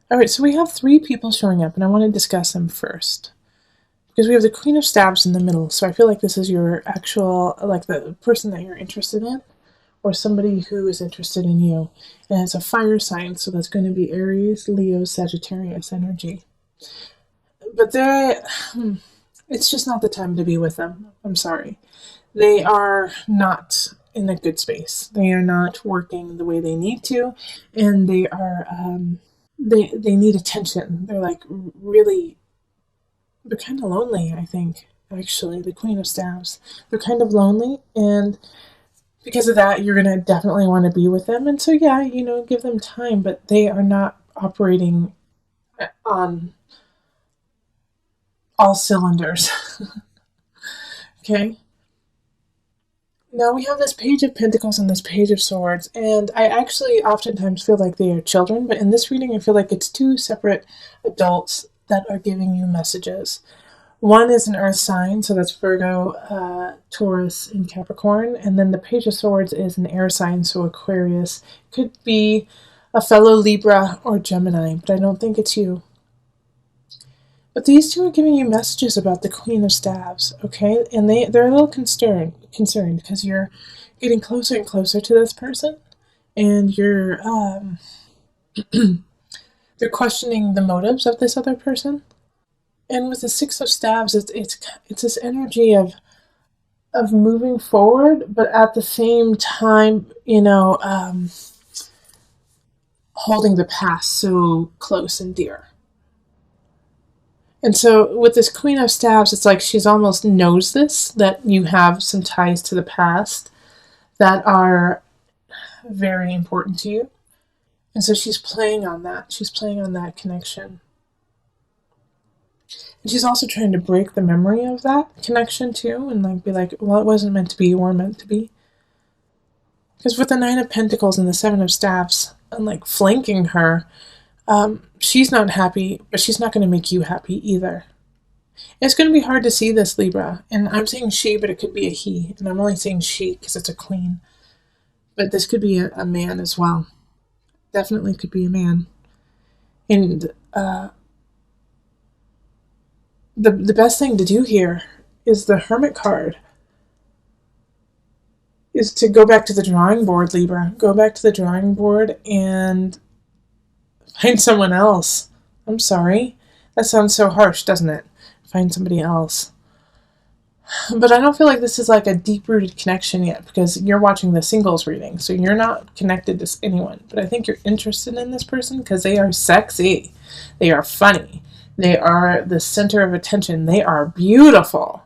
All right, so we have three people showing up, and I want to discuss them first. Because we have the Queen of Stabs in the middle, so I feel like this is your actual, like the person that you're interested in, or somebody who is interested in you. And it's a fire sign, so that's going to be Aries, Leo, Sagittarius energy. But it's just not the time to be with them. I'm sorry. They are not in a good space. They are not working the way they need to, and they need attention. They're like really, they're kind of lonely, I think, actually, the Queen of Staves. They're kind of lonely, and because of that, you're going to definitely want to be with them. And so, yeah, give them time, but they are not operating on all cylinders. Okay? Now we have this Page of Pentacles and this Page of Swords, and I actually oftentimes feel like they are children, but in this reading, I feel like it's two separate adults that are giving you messages. One is an earth sign, so that's Virgo, Taurus, and Capricorn. And then the Page of Swords is an air sign, so Aquarius. Could be a fellow Libra or Gemini, but I don't think it's you. But these two are giving you messages about the Queen of Staves, okay? And they're a little concerned because you're getting closer and closer to this person, and they're questioning the motives of this other person. And with the Six of Staves, it's this energy of moving forward, but at the same time, holding the past so close and dear. And so with this Queen of Staves, it's like she's almost knows this, that you have some ties to the past that are very important to you. And so she's playing on that. She's playing on that connection. And she's also trying to break the memory of that connection too, and like be like, well, it wasn't meant to be, or meant to be. Because with the Nine of Pentacles and the Seven of Staves, and like flanking her, she's not happy, but she's not going to make you happy either. It's going to be hard to see this, Libra. And I'm saying she, but it could be a he. And I'm only saying she because it's a queen. But this could be a man as well. Definitely could be a man. And the best thing to do here is the Hermit card. Is to go back to the drawing board, Libra. Go back to the drawing board and find someone else. I'm sorry. That sounds so harsh, doesn't it? Find somebody else. But I don't feel like this is like a deep-rooted connection yet, because you're watching the singles reading, so you're not connected to anyone. But I think you're interested in this person because they are sexy. They are funny. They are the center of attention. They are beautiful.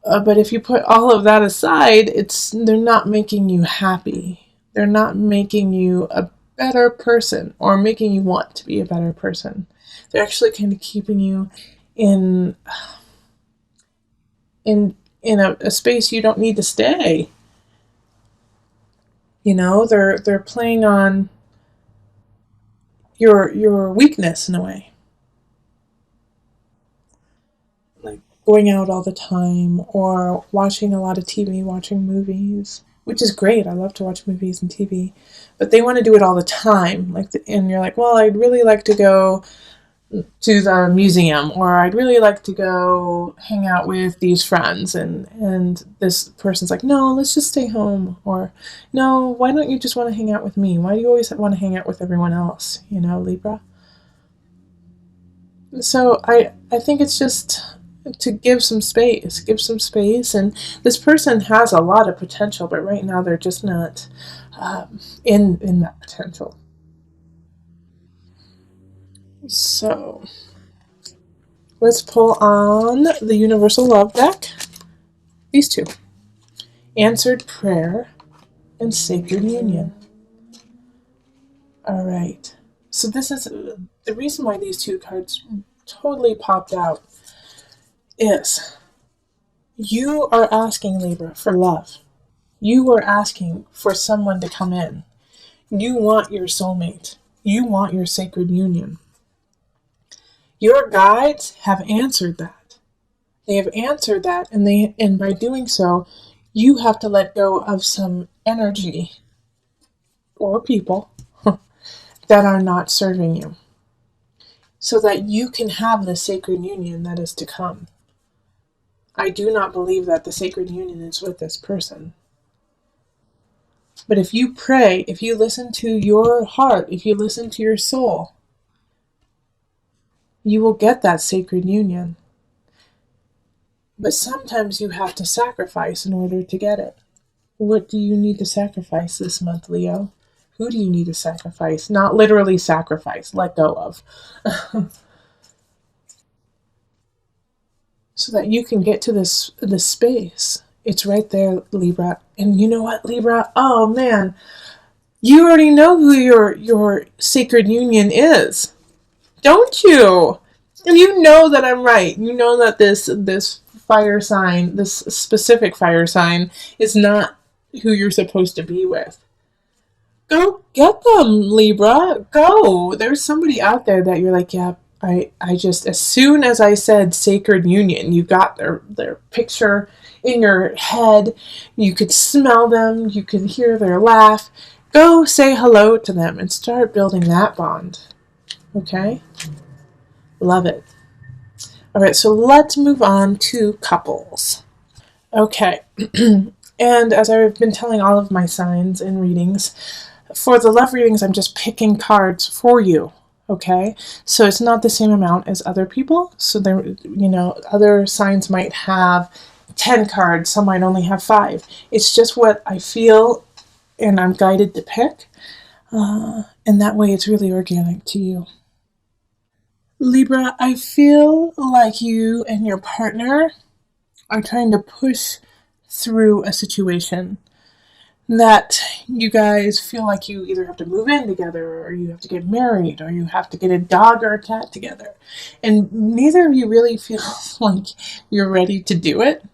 But if you put all of that aside, they're not making you happy. They're not making you a better person or making you want to be a better person. They're actually kind of keeping you in a space you don't need to stay. They're playing on your weakness in a way. Like going out all the time or watching a lot of TV, watching movies, which is great. I love to watch movies and TV, but they want to do it all the time. And you're like, well, I'd really like to go to the museum, or I'd really like to go hang out with these friends, and this person's like, no, let's just stay home, or no, why don't you just want to hang out with me? Why do you always want to hang out with everyone else, Libra? So I think it's just to give some space, and this person has a lot of potential, but right now they're just not in that potential. So let's pull on the Universal Love deck. These two. Answered Prayer and Sacred Union. All right. So this is the reason why these two cards totally popped out is you are asking, Libra, for love. You are asking for someone to come in. You want your soulmate. You want your sacred union. Your guides have answered that. They have answered that, and by doing so, you have to let go of some energy or people that are not serving you. so that you can have the sacred union that is to come. I do not believe that the sacred union is with this person. But if you pray, if you listen to your heart, if you listen to your soul, you will get that sacred union. But sometimes you have to sacrifice in order to get it. What do you need to sacrifice this month, Leo? Who do you need to sacrifice? Not literally sacrifice, let go of. So that you can get to this space. It's right there, Libra. And you know what, Libra? Oh man, you already know who your sacred union is, don't you? And you know that I'm right. You know that this fire sign, this specific fire sign, is not who you're supposed to be with. Go get them, Libra. Go. There's somebody out there that you're like, yeah, I just, as soon as I said sacred union, you got their picture in your head. You could smell them. You could hear their laugh. Go say hello to them and start building that bond. Okay? Love it. All right, so let's move on to couples. Okay. And as I've been telling all of my signs in readings, for the love readings, I'm just picking cards for you. Okay, so it's not the same amount as other people. So there, other signs might have 10 cards, some might only have 5. It's just what I feel and I'm guided to pick. And that way it's really organic to you. Libra, I feel like you and your partner are trying to push through a situation that you guys feel like you either have to move in together, or you have to get married, or you have to get a dog or a cat together. And neither of you really feels like you're ready to do it.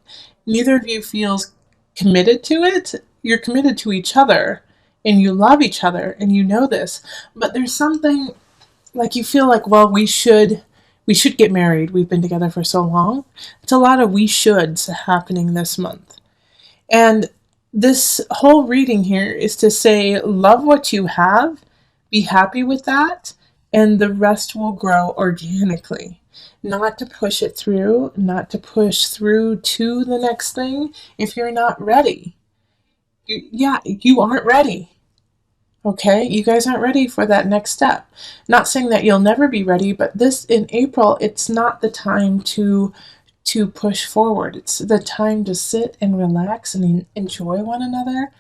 Neither of you feels committed to it. You're committed to each other, and you love each other, and you know this. But there's something like you feel like, well, we should get married. We've been together for so long. It's a lot of we shoulds happening this month. And this whole reading here is to say, love what you have, be happy with that, and the rest will grow organically. Not to push it through, not to push through to the next thing if you're not ready. You aren't ready. Okay, you guys aren't ready for that next step. Not saying that you'll never be ready, but this in April, it's not the time to push forward. It's the time to sit and relax and enjoy one another,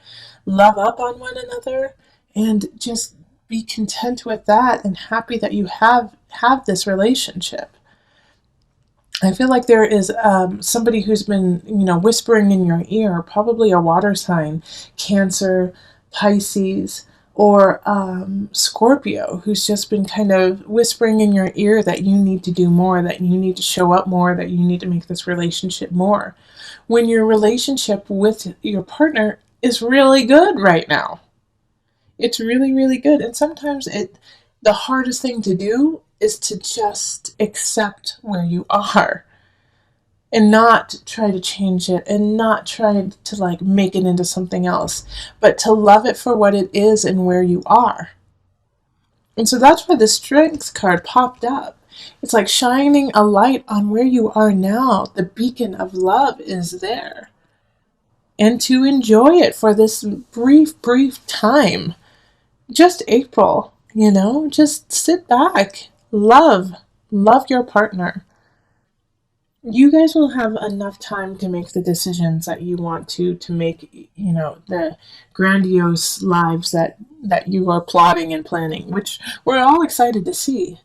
love up on one another, and just be content with that and happy that you have this relationship. I feel like there is somebody who's been, whispering in your ear, probably a water sign, Cancer, Pisces, or Scorpio, who's just been kind of whispering in your ear that you need to do more, that you need to show up more, that you need to make this relationship more. When your relationship with your partner is really good right now. It's really, really good. And sometimes the hardest thing to do is to just accept where you are and not try to change it and not try to make it into something else, but to love it for what it is and where you are. And so that's why the Strength card popped up. It's like shining a light on where you are now. The beacon of love is there. And to enjoy it for this brief time. Just April, just sit back. Love your partner. You guys will have enough time to make the decisions that you want to make, the grandiose lives that you are plotting and planning, which we're all excited to see.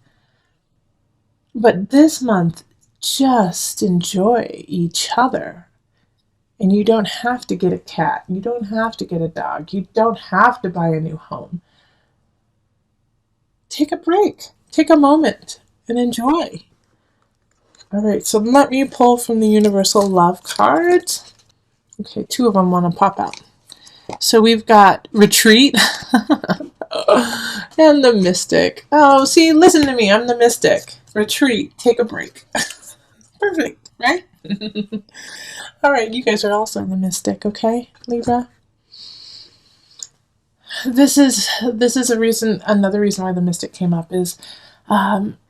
But this month, just enjoy each other. And you don't have to get a cat. You don't have to get a dog. You don't have to buy a new home. Take a break. Take a moment and enjoy. All right, so let me pull from the Universal Love cards. Okay, 2 of them want to pop out. So we've got Retreat and the Mystic. Oh, see, listen to me. I'm the Mystic. Retreat. Take a break. Perfect, right? All right, you guys are also the Mystic, okay, Libra? This is another reason why the Mystic came up is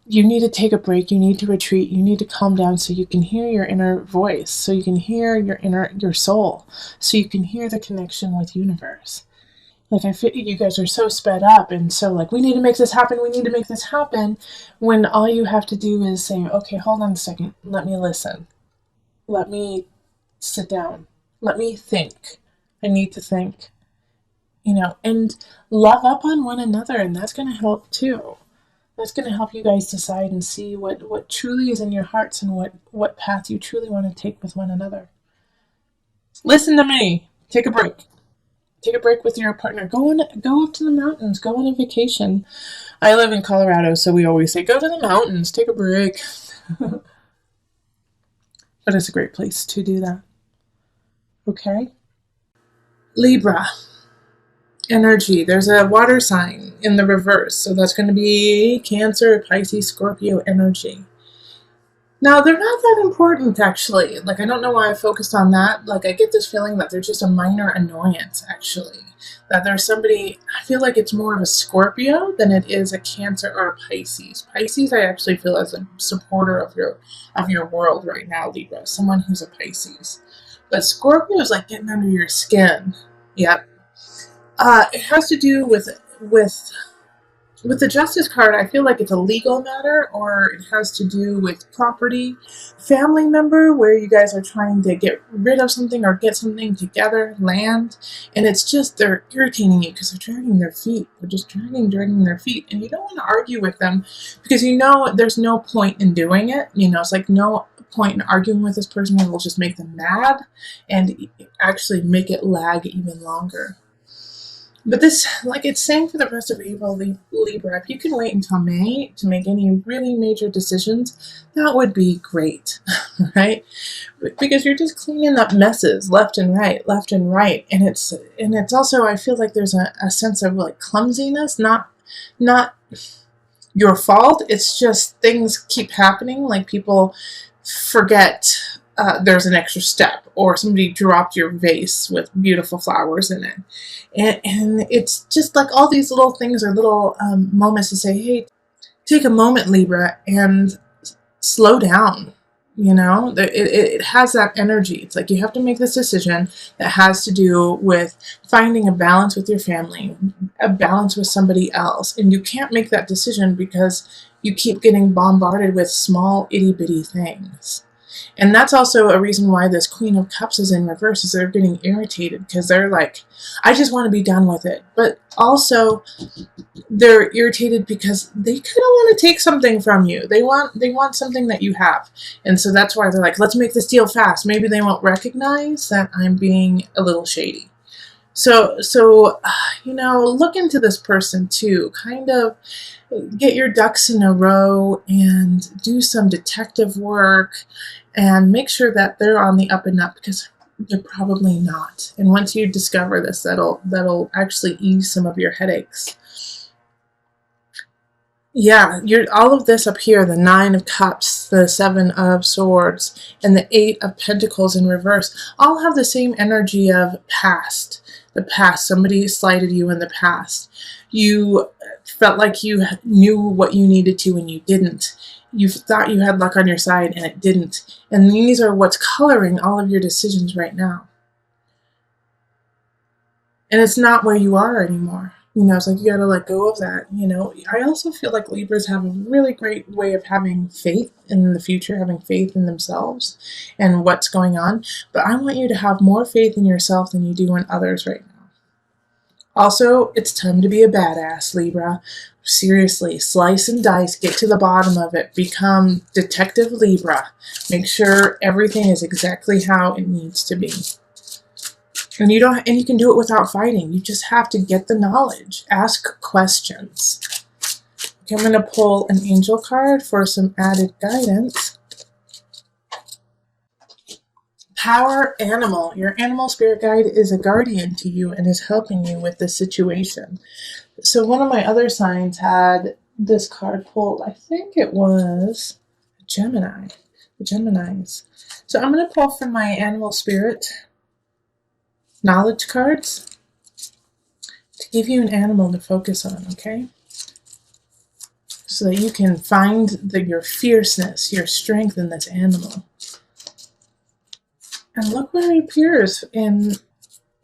you need to take a break, you need to retreat, you need to calm down so you can hear your inner voice, so you can hear your soul, so you can hear the connection with universe. Like, I feel you guys are so sped up and so like, we need to make this happen, we need to make this happen, when all you have to do is say, okay, hold on a second, let me listen. Let me sit down. Let me think. I need to think. And love up on one another, and that's going to help too. That's going to help you guys decide and see what truly is in your hearts and what path you truly want to take with one another. Listen to me. Take a break. Take a break with your partner. Go up to the mountains. Go on a vacation. I live in Colorado, so we always say, go to the mountains. Take a break. But it's a great place to do that. Okay? Libra. Energy. There's a water sign in the reverse, so that's going to be Cancer, Pisces, Scorpio energy. Now, they're not that important, actually. Like, I don't know why I focused on that. Like, I get this feeling that they're just a minor annoyance, actually. That there's somebody, I feel like it's more of a Scorpio than it is a Cancer or a Pisces. Pisces, I actually feel as a supporter of your world right now, Libra. Someone who's a Pisces. But Scorpio is like getting under your skin. Yep. It has to do with the Justice card. I feel like it's a legal matter, or it has to do with property, family member, where you guys are trying to get rid of something or get something together, land, and it's just they're irritating you because they're dragging their feet. They're just dragging their feet, and you don't want to argue with them because there's no point in doing it. It's like no point in arguing with this person. It will just make them mad and actually make it lag even longer. But this, like it's saying for the rest of April, Libra, if you can wait until May to make any really major decisions, that would be great, right? Because you're just cleaning up messes left and right. And it's also, I feel like there's a sense of like clumsiness, not your fault. It's just things keep happening. Like people forget there's an extra step, or somebody dropped your vase with beautiful flowers in it. And it's just like all these little things are little moments to say, hey, take a moment, Libra, and slow down. It has that energy. It's like you have to make this decision that has to do with finding a balance with your family, a balance with somebody else. And you can't make that decision because you keep getting bombarded with small itty bitty things. And that's also a reason why this Queen of Cups is in reverse, is they're getting irritated because they're like, I just want to be done with it. But also they're irritated because they kind of want to take something from you. They want something that you have. And so that's why they're like, let's make this deal fast. Maybe they won't recognize that I'm being a little shady. So look into this person too. Kind of get your ducks in a row and do some detective work and make sure that they're on the up and up, because they're probably not. And once you discover this, that'll actually ease some of your headaches. Yeah, all of this up here, the 9 of Cups, the 7 of Swords, and the 8 of Pentacles in reverse, all have the same energy of past. The past, somebody slighted you in the past. You felt like you knew what you needed to and you didn't. You thought you had luck on your side and it didn't. And these are what's coloring all of your decisions right now. And it's not where you are anymore. It's like you gotta let go of that. I also feel like Libras have a really great way of having faith in the future, having faith in themselves and what's going on. But I want you to have more faith in yourself than you do in others right now. Also, it's time to be a badass, Libra. Seriously, slice and dice, get to the bottom of it, become Detective Libra. Make sure everything is exactly how it needs to be. And you can do it without fighting. You just have to get the knowledge. Ask questions. Okay, I'm going to pull an angel card for some added guidance. Power animal. Your animal spirit guide is a guardian to you and is helping you with this situation. So one of my other signs had this card pulled. I think it was Gemini. The Geminis. So I'm going to pull from my animal spirit knowledge cards to give you an animal to focus on, okay? so that you can find your fierceness, your strength in this animal. And look where it appears in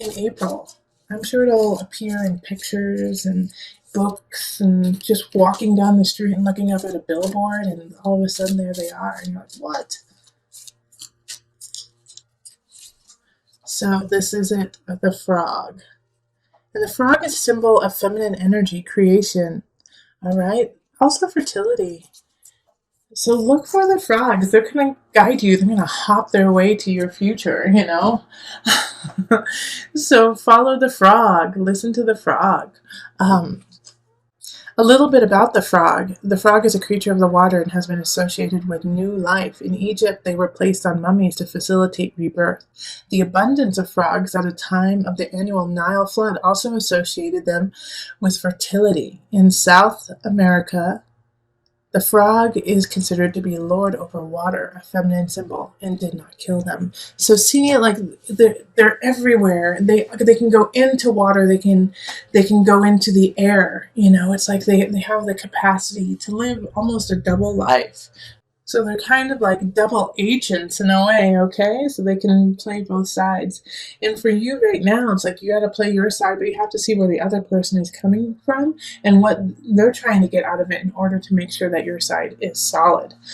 April. I'm sure it'll appear in pictures and books and just walking down the street and looking up at a billboard, and all of a sudden there they are. And you're like, what? So this is it, the frog. And the frog is a symbol of feminine energy, creation. All right. Also fertility. So look for the frogs. They're going to guide you. They're going to hop their way to your future, you know? So follow the frog. Listen to the frog. A little bit about the frog. The frog is a creature of the water and has been associated with new life. In Egypt, they were placed on mummies to facilitate rebirth. The abundance of frogs at a time of the annual Nile flood also associated them with fertility. In South America, the frog is considered to be lord over water, a feminine symbol, and did not kill them. So seeing it like they're everywhere. They can go into water. They can go into the air. You know, it's like they have the capacity to live almost a double life. So they're kind of like double agents in a way, okay? So they can play both sides. And for you right now, it's like you got to play your side, but you have to see where the other person is coming from and what they're trying to get out of it in order to make sure that your side is solid.